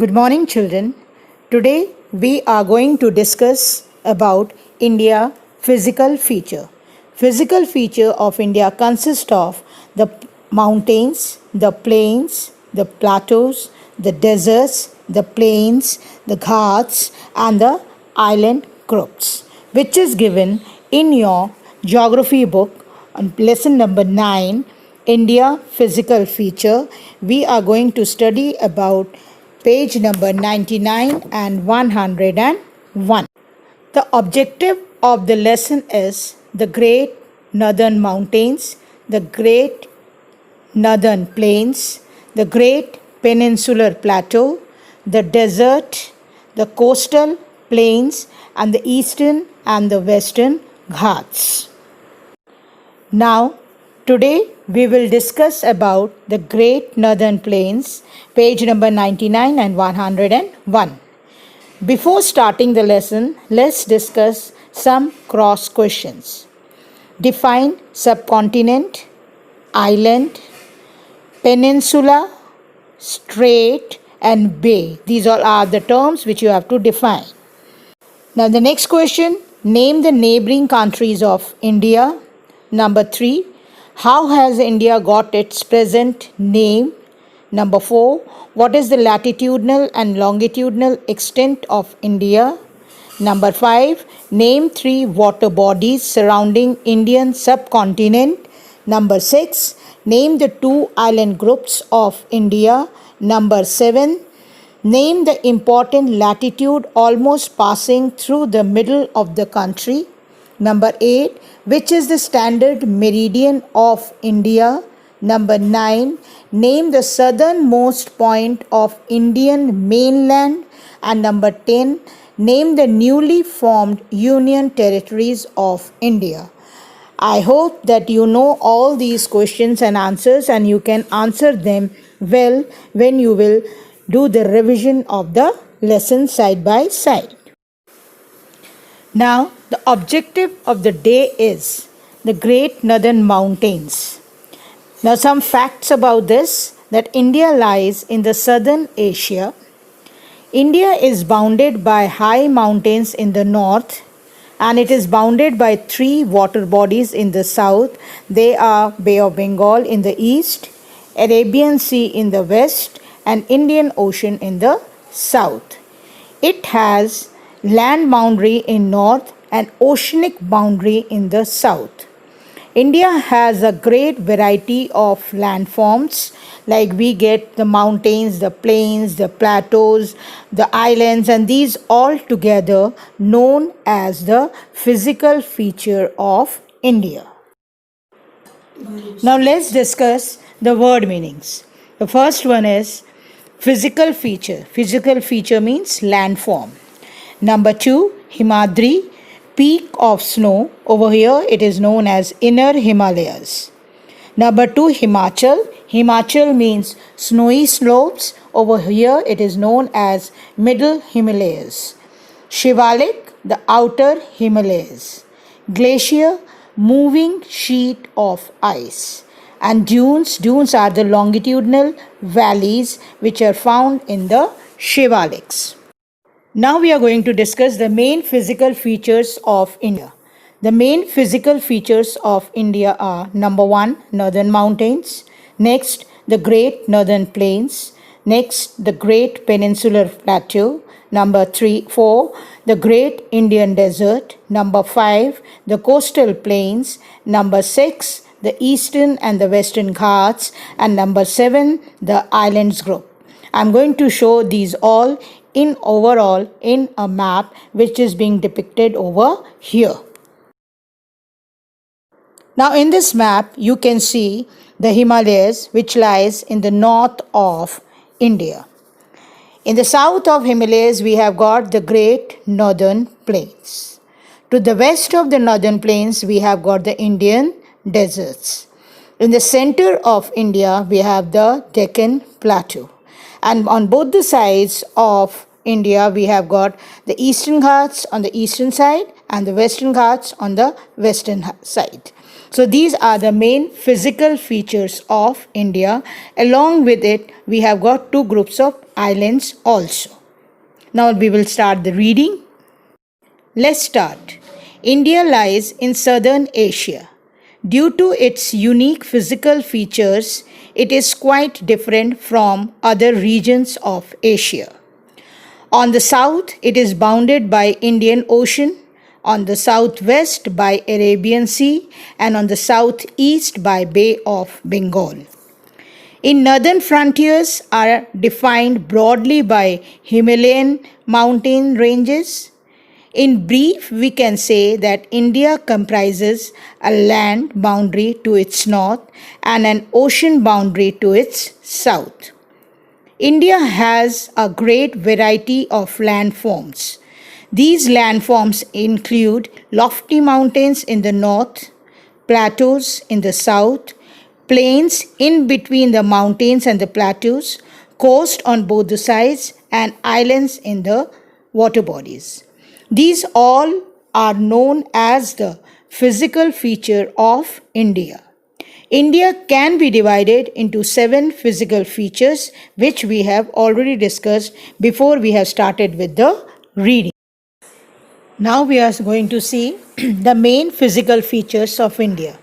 Good morning, children. Today we are going to discuss about India physical feature. Physical feature of India consists of the mountains, the plains, the plateaus, the deserts, the plains, the ghats, and the island groups, which is given in your geography book on lesson number 9, India physical feature. We are going to study about page number 99 and 101. The objective of the lesson is the Great Northern Mountains, the Great Northern Plains, the Great Peninsular Plateau, the desert, the coastal plains, and the eastern and the western Ghats. Now, today we will discuss about the Great Northern Plains, page number 99 and 101. Before starting the lesson, let's discuss some cross questions. Define subcontinent, island, peninsula, strait, and bay. These all are the terms which you have to define. Now the next question, name the neighboring countries of India. Number 3, how has India got its present name? Number 4, what is the latitudinal and longitudinal extent of India? Number 5, name 3 water bodies surrounding Indian subcontinent. Number 6, name the 2 island groups of India. Number 7, name the important latitude almost passing through the middle of the country. Number 8, which is the standard meridian of India? Number 9, name the southernmost point of Indian mainland. And number 10, name the newly formed Union territories of India. I hope that you know all these questions and answers and you can answer them well when you will do the revision of the lesson side by side. Now, the objective of the day is the Great Northern Mountains. Now, some facts about this, that India lies in the southern Asia. India is bounded by high mountains in the north and it is bounded by 3 water bodies in the south. They are Bay of Bengal in the east, Arabian Sea in the west, and Indian Ocean in the south. It has land boundary in north and oceanic boundary in the south. India has a great variety of landforms, like we get the mountains, the plains, the plateaus, the islands, and these all together known as the physical feature of India. Now let's discuss the word meanings. The first one is physical feature. Physical feature means landform. Number 2, Himadri, peak of snow. Over here it is known as Inner Himalayas. Number 2, Himachal. Himachal means snowy slopes. Over here it is known as Middle Himalayas. Shivalik, the outer Himalayas. Glacier, moving sheet of ice. And dunes. Dunes are the longitudinal valleys which are found in the Shivaliks. Now we are going to discuss the main physical features of India. The main physical features of India are number 1, Northern Mountains. Next, the Great Northern Plains. Next, the Great Peninsular Plateau. Number 4, the Great Indian Desert. Number 5, the Coastal Plains. Number 6, the Eastern and the Western Ghats. And number 7, the Islands Group. I'm going to show these all in overall in a map which is being depicted over here. Now in this map you can see the Himalayas which lies in the north of India. In the south of Himalayas we have got the Great Northern Plains. To the west of the Northern Plains we have got the Indian deserts. In the center of India we have the Deccan Plateau. And on both the sides of India, we have got the Eastern Ghats on the eastern side and the Western Ghats on the western side. So these are the main physical features of India. Along with it, we have got two groups of islands also. Now we will start the reading. Let's start. India lies in southern Asia. Due to its unique physical features, it is quite different from other regions of Asia. On the south, it is bounded by Indian Ocean, on the southwest by Arabian Sea, and on the southeast by Bay of Bengal. In northern frontiers are defined broadly by Himalayan mountain ranges. In brief, we can say that India comprises a land boundary to its north and an ocean boundary to its south. India has a great variety of landforms. These landforms include lofty mountains in the north, plateaus in the south, plains in between the mountains and the plateaus, coast on both the sides, and islands in the water bodies. These all are known as the physical feature of India. India can be divided into 7 physical features, which we have already discussed before we have started with the reading. Now we are going to see the main physical features of India.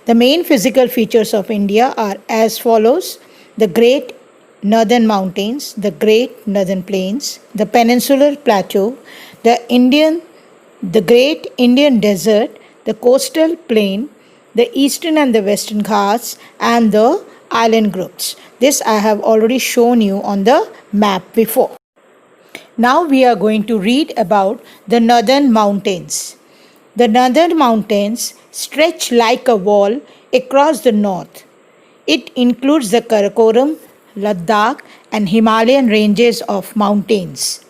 The main physical features of India are as follows: the Great Northern Mountains, the Great Northern Plains, the Peninsular Plateau, the Great Indian Desert, the Coastal Plain, the Eastern and the Western Ghats, and the island groups. This I have already shown you on the map before. Now we are going to read about the Northern Mountains. The Northern Mountains stretch like a wall across the north. It includes the Karakoram, Ladakh, and Himalayan ranges of mountains.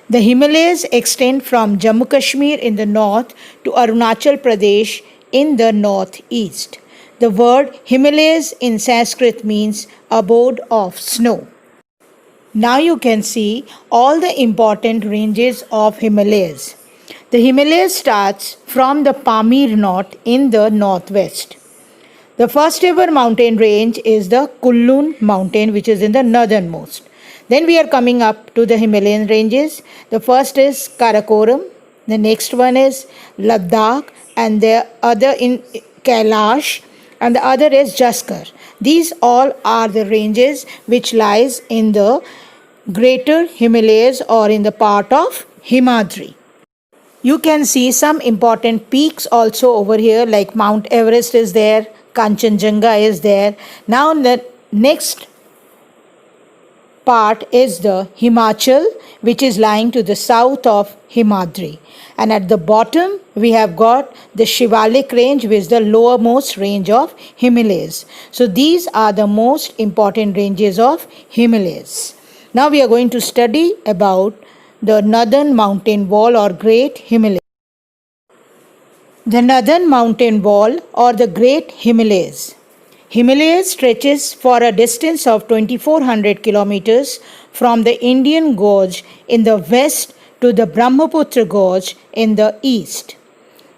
The Himalayas extend from Jammu Kashmir in the north to Arunachal Pradesh in the northeast. The word Himalayas in Sanskrit means abode of snow. Now you can see all the important ranges of Himalayas. The Himalayas starts from the Pamir Knot in the northwest. The first ever mountain range is the Kullu mountain, which is in the northernmost. Then we are coming up to the Himalayan ranges. The first is Karakoram, the next one is Ladakh, and the other in Kailash, and the other is Jaskar. These all are the ranges which lies in the greater Himalayas or in the part of Himadri. You can see some important peaks also over here, like Mount Everest is there, Kanchenjunga is there. Now the next part is the Himachal, which is lying to the south of Himadri. And at the bottom, we have got the Shivalik range, which is the lowermost range of Himalayas. So these are the most important ranges of Himalayas. Now we are going to study about the Northern Mountain Wall or Great Himalayas. The Northern Mountain Wall or the Great Himalayas. Himalayas stretches for a distance of 2400 kilometers from the Indian Gorge in the west to the Brahmaputra Gorge in the east.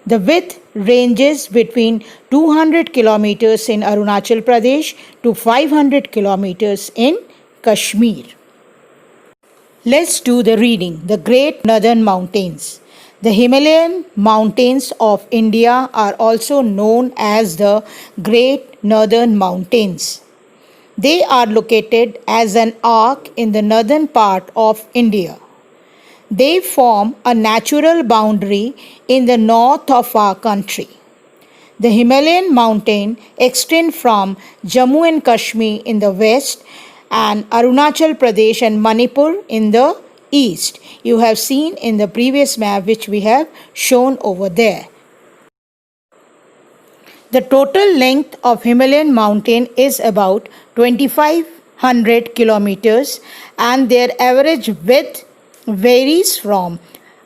The width ranges between 200 kilometers in Arunachal Pradesh to 500 kilometers in Kashmir. Let's do the reading. The Great Northern Mountains. The Himalayan mountains of India are also known as the Great Northern Mountains. They are located as an arc in the northern part of India. They form a natural boundary in the north of our country. The Himalayan mountain extend from Jammu and Kashmir in the west and Arunachal Pradesh and Manipur in the east. You have seen in the previous map which we have shown over there. The total length of Himalayan mountain is about 2500 kilometers and their average width varies from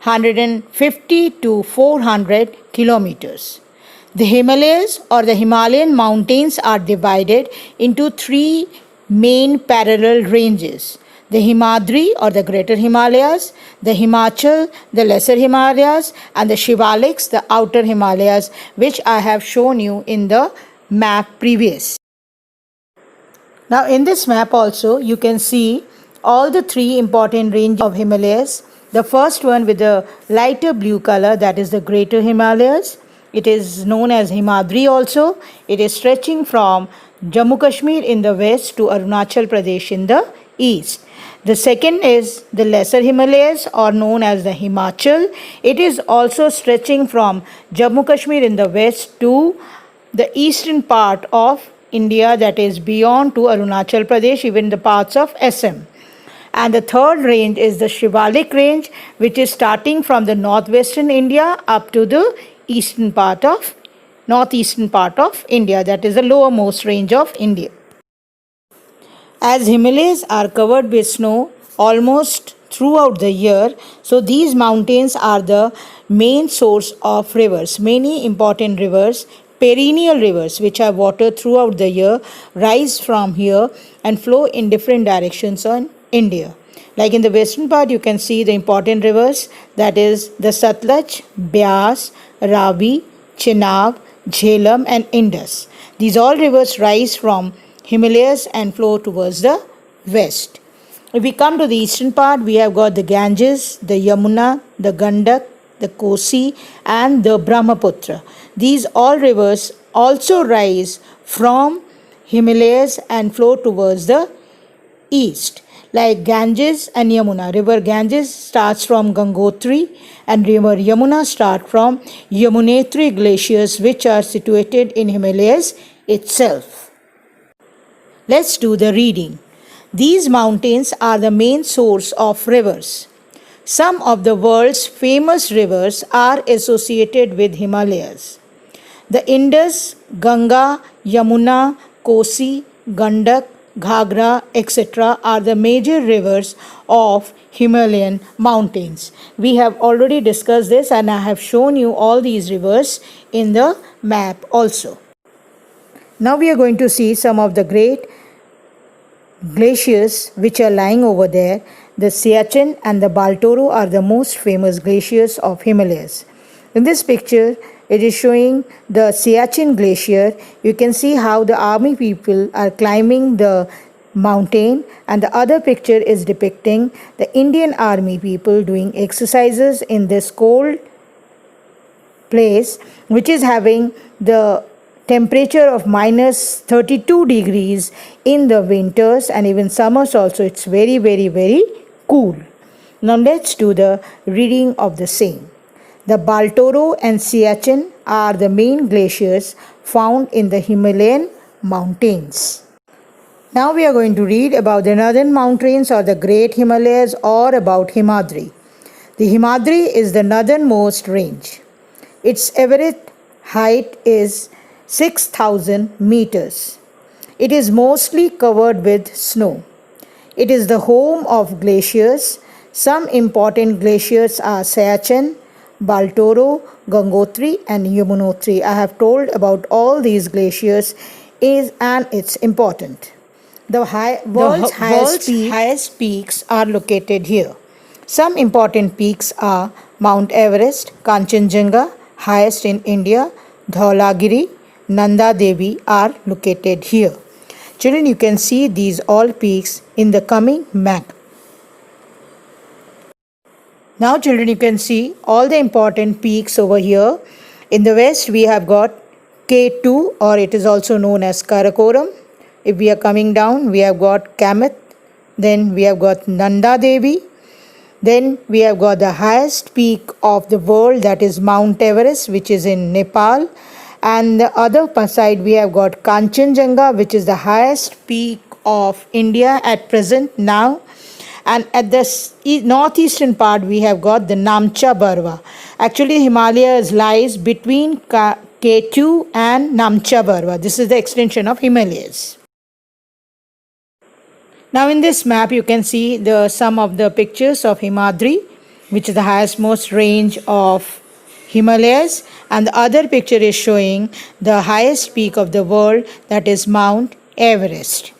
150 to 400 kilometers. The Himalayas or the Himalayan mountains are divided into 3 main parallel ranges. the Himadri or the Greater Himalayas, the Himachal, the Lesser Himalayas, and the Shivaliks, the Outer Himalayas, which I have shown you in the map previous. Now in this map also you can see all the three important ranges of Himalayas. The first one with the lighter blue color, that is the Greater Himalayas. It is known as Himadri also. It is stretching from Jammu Kashmir in the west to Arunachal Pradesh in the east. The second is the Lesser Himalayas, or known as the Himachal. It is also stretching from Jammu Kashmir in the west to the eastern part of India, that is beyond to Arunachal Pradesh, even the parts of SM. And the third range is the Shivalik range, which is starting from the northwestern India up to the northeastern part of India, that is the lowermost range of India. As Himalayas are covered with snow almost throughout the year, so these mountains are the main source of rivers. Many important rivers, perennial rivers which have water throughout the year, rise from here and flow in different directions on India. Like in the western part, you can see the important rivers, that is the Satluj, Beas, Ravi, Chenab, Jhelum and Indus. These all rivers rise from Himalayas and flow towards the west. If we come to the eastern part, we have got the Ganges, the Yamuna, the Gandak, the Kosi and the Brahmaputra. These all rivers also rise from Himalayas and flow towards the east. Like Ganges and Yamuna. River Ganges starts from Gangotri and river Yamuna start from Yamunetri glaciers, which are situated in Himalayas itself. Let's do the reading. These mountains are the main source of rivers. Some of the world's famous rivers are associated with Himalayas. The Indus, Ganga, Yamuna, Kosi, Gandak, Ghagra, etc. are the major rivers of Himalayan mountains. We have already discussed this and I have shown you all these rivers in the map also. Now we are going to see some of the great glaciers which are lying over there. The Siachen and the Baltoro are the most famous glaciers of Himalayas. In this picture, it is showing the Siachen glacier. You can see how the army people are climbing the mountain, and the other picture is depicting the Indian army people doing exercises in this cold place, which is having the temperature of minus 32 degrees in the winters, and even summers also it's very, very, very cool. Now let's do the reading of the same. The Baltoro and Siachen are the main glaciers found in the Himalayan mountains. Now we are going to read about the northern mountains or the Great Himalayas, or about Himadri. The Himadri is the northernmost range. Its average height is 6,000 meters. It is mostly covered with snow. It is the home of glaciers. Some important glaciers are Siachen, Baltoro, Gangotri and Yamunotri. I have told about all these glaciers and it's important. The world's highest peaks are located here. Some important peaks are Mount Everest, Kanchenjunga, highest in India, Dhaulagiri, Nanda Devi are located here. Children, you can see these all peaks in the coming map. Now children, you can see all the important peaks over here. In the west we have got K2, or it is also known as Karakoram. If we are coming down, we have got Kamath, then we have got Nanda Devi, then we have got the highest peak of the world, that is Mount Everest, which is in Nepal, and the other side we have got Kanchenjunga, which is the highest peak of India at present now. And at the northeastern part we have got the Namcha Barwa. Actually Himalayas lies between K2 and Namcha Barwa. This is the extension of Himalayas. Now in this map you can see some of the pictures of Himadri, which is the highest most range of Himalayas, and the other picture is showing the highest peak of the world, that is Mount Everest.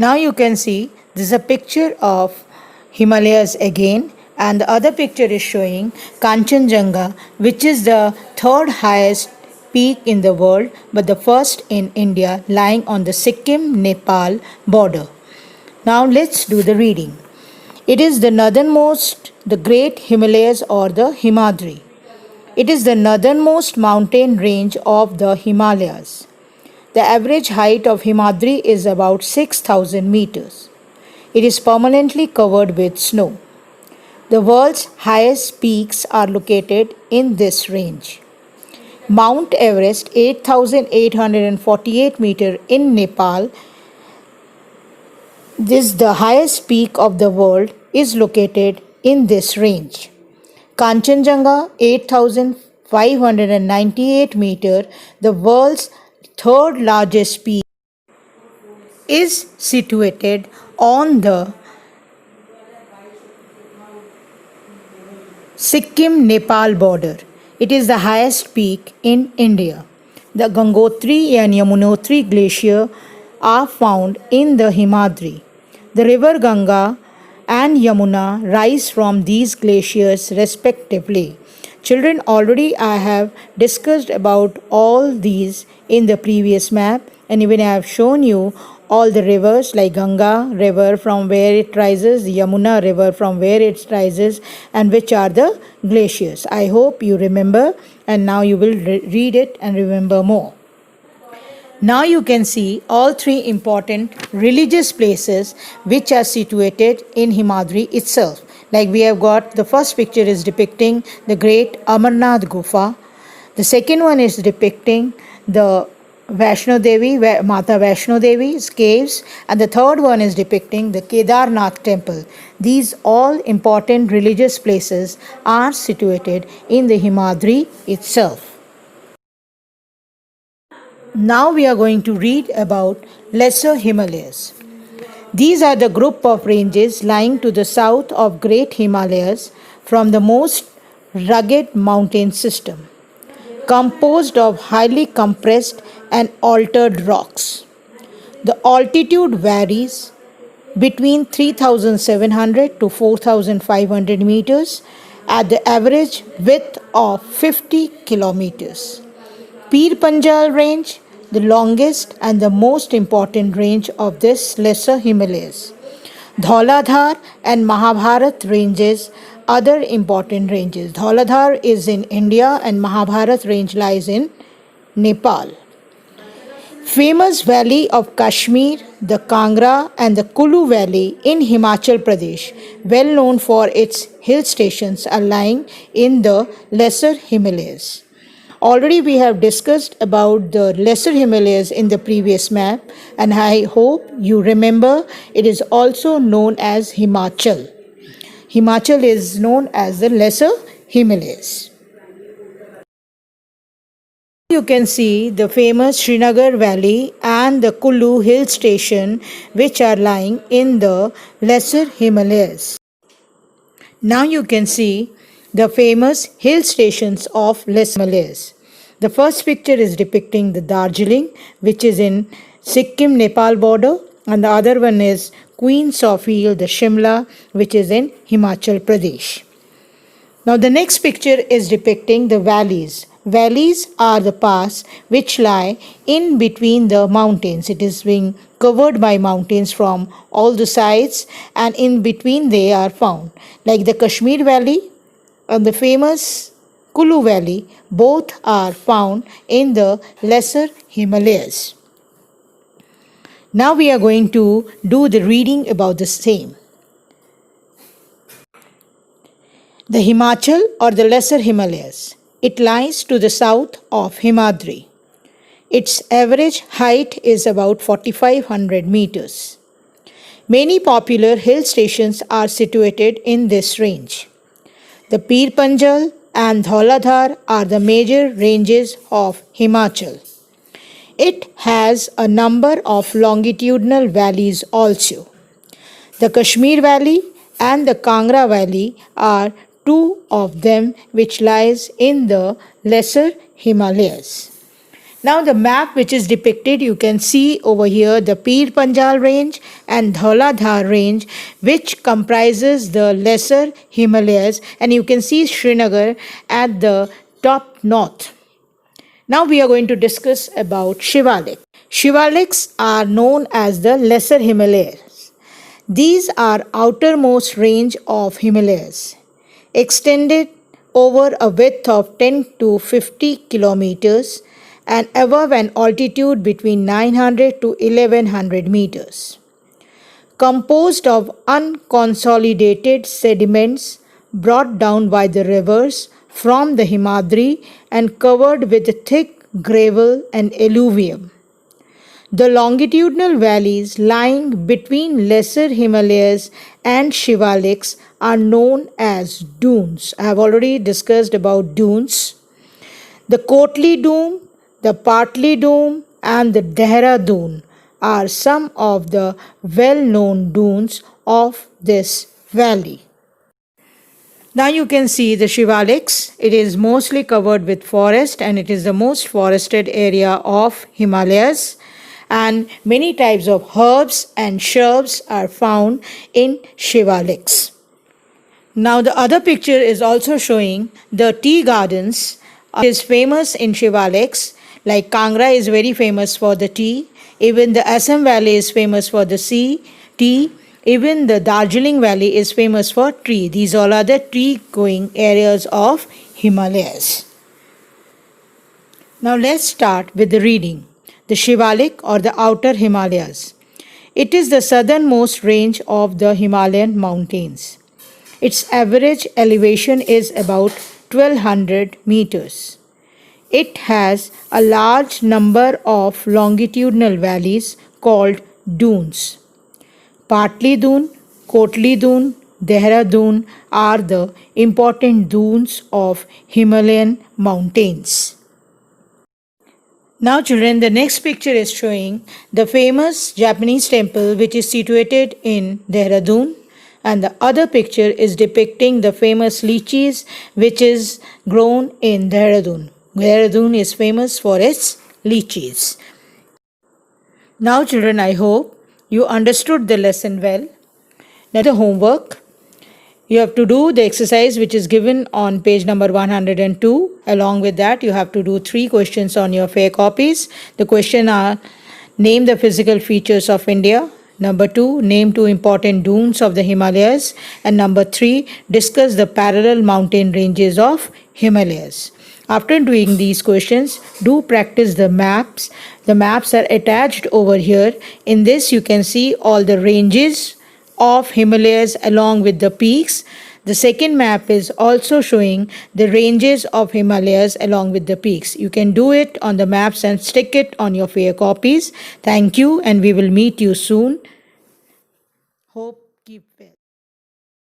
Now you can see this is a picture of Himalayas again, and the other picture is showing Kanchenjunga, which is the third highest peak in the world but the first in India, lying on the Sikkim Nepal border. Now let's do the reading. It is the northernmost, the Great Himalayas or the Himadri. It is the northernmost mountain range of the Himalayas. The average height of Himadri is about 6,000 meters. It is permanently covered with snow. The world's highest peaks are located in this range. Mount Everest, 8,848 meters in Nepal, this the highest peak of the world, is located in this range. Kanchenjunga, 8,598 meters, the world's third largest peak, is situated on the Sikkim Nepal border. It is the highest peak in India. The Gangotri and Yamunotri glacier are found in the Himadri. The river Ganga and Yamuna rise from these glaciers respectively. Children, already I have discussed about all these in the previous map, and even I have shown you all the rivers like Ganga river from where it rises, Yamuna river from where it rises, and which are the glaciers. I hope you remember, and now you will read it and remember more. Now you can see all three important religious places which are situated in Himadri itself. Like we have got, the first picture is depicting the great Amarnath Gufa. The second one is depicting the Vaishno Devi, Mata Vaishno Devi's caves, and the third one is depicting the Kedarnath temple. These all important religious places are situated in the Himadri itself. Now we are going to read about Lesser Himalayas. These are the group of ranges lying to the south of Great Himalayas from the most rugged mountain system, composed of highly compressed and altered rocks. The altitude varies between 3,700 to 4,500 meters at the average width of 50 kilometers. Pir Panjal range, the longest and the most important range of this Lesser Himalayas. Dhauladhar and Mahabharat ranges, other important ranges. Dhauladhar is in India and Mahabharat range lies in Nepal. Famous valley of Kashmir, the Kangra and the Kulu valley in Himachal Pradesh, well known for its hill stations, are lying in the Lesser Himalayas. Already we have discussed about the Lesser Himalayas in the previous map, and I hope you remember it is also known as Himachal. Himachal is known as the Lesser Himalayas. You can see the famous Srinagar Valley and the Kulu hill station which are lying in the Lesser Himalayas. Now you can see the famous hill stations of Lesser Himalayas. The first picture is depicting the Darjeeling, which is in Sikkim Nepal border, and the other one is Queens of Hill, the Shimla, which is in Himachal Pradesh. Now the next picture is depicting the valleys. Valleys are the paths which lie in between the mountains. It is being covered by mountains from all the sides, and in between they are found. Like the Kashmir Valley and the famous Kulu Valley, both are found in the Lesser Himalayas. Now we are going to do the reading about the same. The Himachal or the Lesser Himalayas. It lies to the south of Himadri. Its average height is about 4,500 meters. Many popular hill stations are situated in this range. The Pir Panjal and Dhauladhar are the major ranges of Himachal. It has a number of longitudinal valleys also. The Kashmir Valley and the Kangra Valley are two of them which lies in the Lesser Himalayas. Now the map which is depicted, you can see over here the Pir Panjal range and Dhauladhar range, which comprises the lesser Himalayas, and you can see Srinagar at the top north. Now we are going to discuss about Shivalik. Shivaliks are known as the lesser Himalayas. These are outermost range of Himalayas, extended over a width of 10 to 50 kilometers and above an altitude between 900 to 1100 meters. Composed of unconsolidated sediments brought down by the rivers from the Himadri and covered with thick gravel and alluvium. The longitudinal valleys lying between lesser Himalayas and Shivaliks are known as dunes. I have already discussed about dunes. The Kotli Dune, the Patli Dune, and the Dehradun are some of the well-known dunes of this valley. Now you can see the Shivaliks. It is mostly covered with forest and it is the most forested area of Himalayas, and many types of herbs and shrubs are found in Shivaliks. Now the other picture is also showing the tea gardens. It is famous in Shivaliks, like Kangra is very famous for the tea. Even the Assam Valley is famous for the tea. Even the Darjeeling Valley is famous for tea. These all are the tea-growing areas of Himalayas. Now let's start with the reading. The Shivalik or the Outer Himalayas. It is the southernmost range of the Himalayan mountains. Its average elevation is about 1200 meters. It has a large number of longitudinal valleys called dunes. Patli Dune, Kotli Dune, Dehradun are the important dunes of Himalayan mountains. Now children, the next picture is showing the famous Japanese temple which is situated in Dehradun, and the other picture is depicting the famous lychees which is grown in Dehradun. Dehradun is famous for its lychees. Now children, I hope you understood the lesson well. Now the homework. You have to do the exercise which is given on page number 102. Along with that, you have to do 3 questions on your fair copies. The question are: name the physical features of India. Number 2, name 2 important dunes of the Himalayas. And number 3, discuss the parallel mountain ranges of Himalayas. After doing these questions, do practice the maps. The maps are attached over here. In this, you can see all the ranges of Himalayas along with the peaks. The second map is also showing the ranges of Himalayas along with the peaks. You can do it on the maps and stick it on your fair copies. Thank you, and we will meet you soon. Hope keep well.